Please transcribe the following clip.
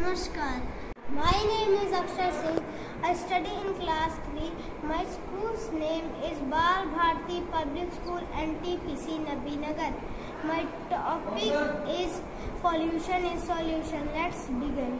Namaskar. My name is Akshay Singh. I study in class 3. My school's name is Bal Bharti Public School NTPC Nabinagar. My topic is pollution is solution. Let's begin.